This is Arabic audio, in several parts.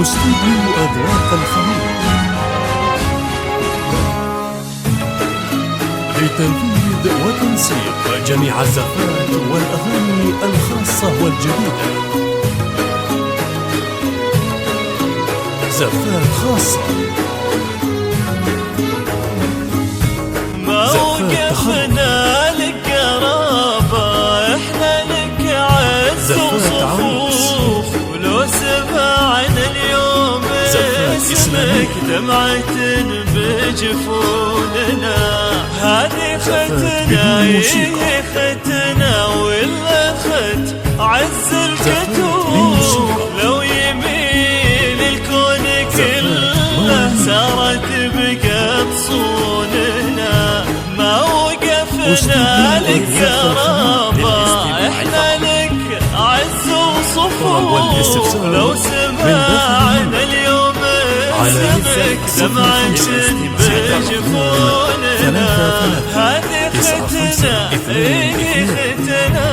واستوديو أذواق الخليج لتنفيذ وتنسيق جميع الزفات والأغاني الخاصة والجديدة. زفات خاصة، موقفنا لك قرابة، احنا لك عز وصفوف، ولو سمعنا اليوم اسمك دمعة بجفوننا. هذه ختنا هي ختنا ولا خت عز الكتوف، لو يميل الكون كله سارت بقت صوننا. ما وقفنا لك قرابة، احنا لك عز وصفوف، لو سمعنا اليوم اسمك دمعة بجفوننا. هذه ختنا هي ختنا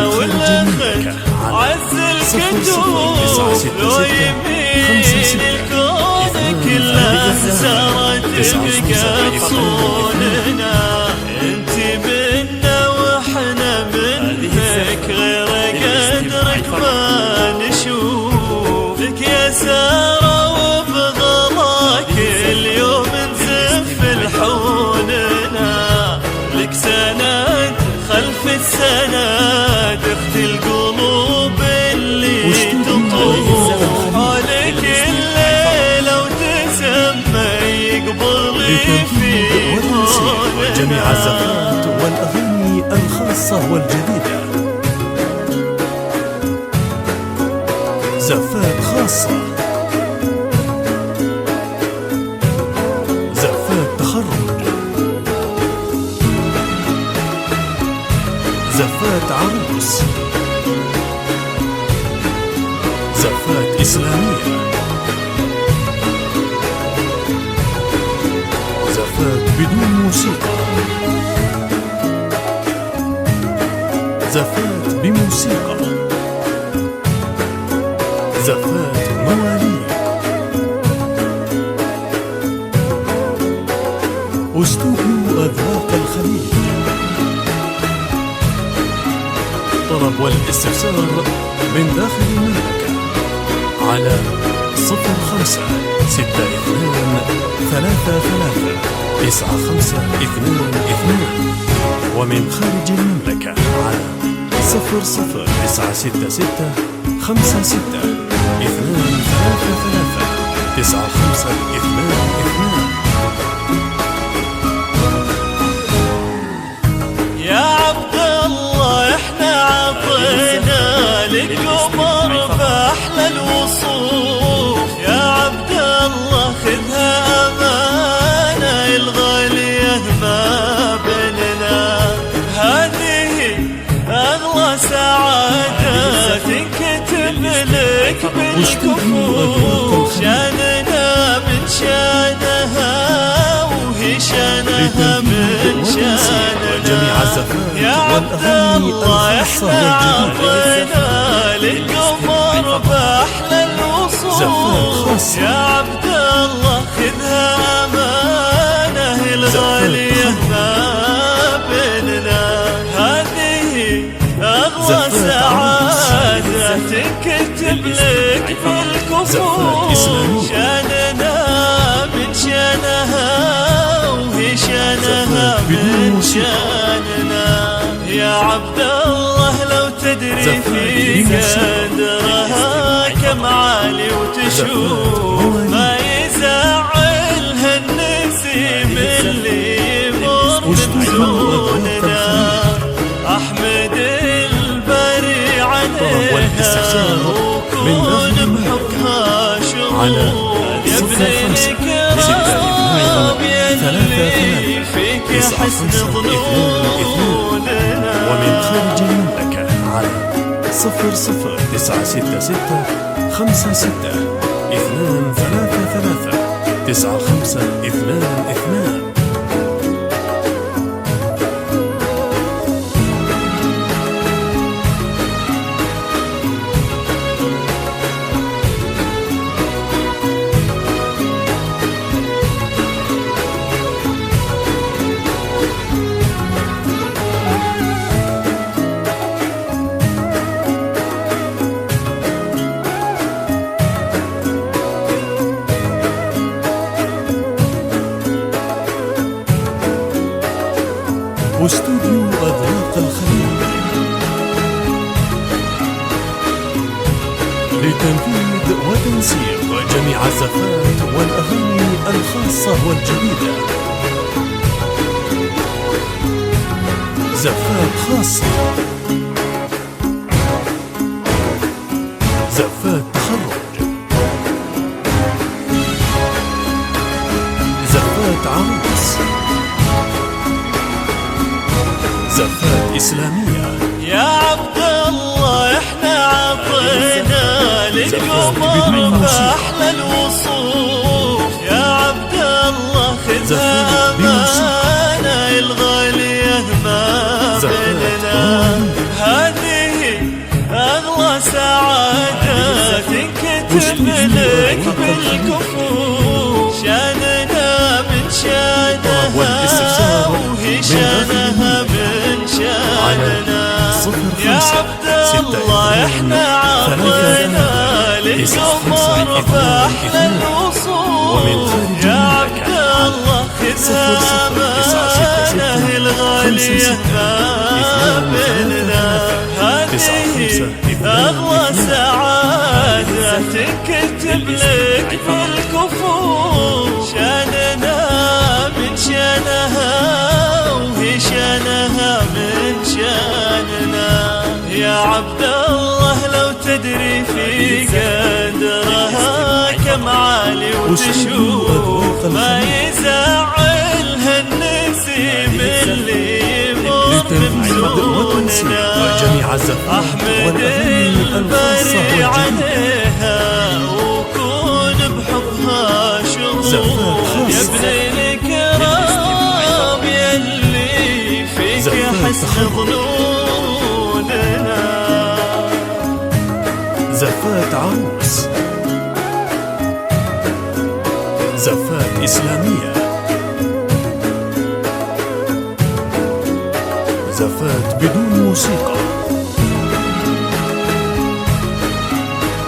ولا خت عز الكتوف، لو يمين الكون كله سارت بقت صوننا. انت منا واحنا منك، غير قدرك ما نشوف لك يا سارة، وبغلاك اليوم نزف الحوننا. لك سند خلف السند، اخت القلوب اللي تطوف، حالك الليلة وتسمى يقبل في هوننا. جميع الزفات والأغاني الخاصة والجديدة. زفات خاصة، زفات تخرج، زفات عروس، زفات إسلامية، زفات بدون موسيقى، زفات بموسيقى، زفات مواليد، واستوديو أذواق الخليج. طلب والاستفسار من داخل المملكة على 0563339522، ومن خارج المملكة على 0096653339522. يا عبد الله احنا عطينا لك قمر بأحلى الوصوف، يا عبد الله خذها أمانة الغالية ما بيننا. هذه أغلى سعادة تنكتب لك بالكفوف، شاننا من شانها وهي شانها من شاننا. يا عبد الله احنا عطينا لك قمر بأحلى الوصوف، يا عبد الله خذها أمانة الغالية ما بيننا. هذه أغلى سعادة تنكتب لك بالكفوف، شاننا من شانها وهي شانها من شاننا. يا عبد الله لو تدري في قدرها كم عالي وتشوف، ما يزعلها النسيم اللي يمر بدوننا. أحمد البري عليها وكون بحبها شغوف، يا ابن الكرام يلي فيك حسن ظنوننا. ومن خارج المملكة على 0096653339522. أغواق الخليج لتنفيذ وتنسيق جميع الزفات والأغاني الخاصة والجديدة. زفات خاصة، زفات تخرج، زفات عروس، زفات إسلامية. يا عبد الله احنا عطينا للقمر بأحلى الوصوف. يا عبد الله خذها أمانة الغالية ما بيننا. هذه أغلى سعادة تنكتب لك بالكفوف. شاننا من شانها وهي شانها من شاننا. يا عبد الله احنا عطينا للقمر بأحلى الوصوف. يا عبد الله خذها أمانة الغالية ما بيننا. هذه أغلى سعادة تنكتب لك بالكفوف. شاننا من شانها وهي شانها من شاننا. يا عبد الله لو تدري في قدرها كم عالي وتشوف ما يزعلها النسيم اللي يمر بمزوننا. أحمد البري عليها وكون بحبها شغوف. يا ابن الكرام يلي فيك حسن ظنوننا. زفات عروس، زفات إسلامية، زفات بدون موسيقى،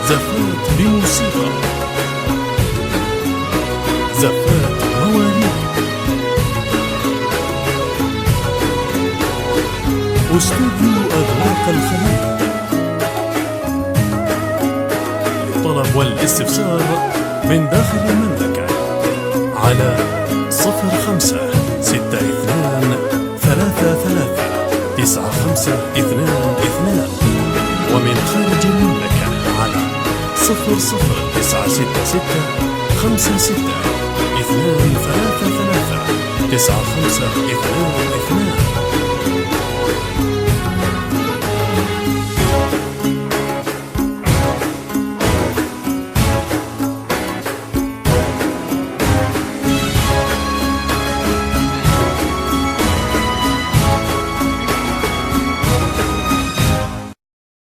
زفات بموسيقى، زفات مواليد، استوديو أغواق الخليج. للطلب والاستفسار من داخل المملكة على 0562 ومن خارج المملكة على 00966 56 233 9522.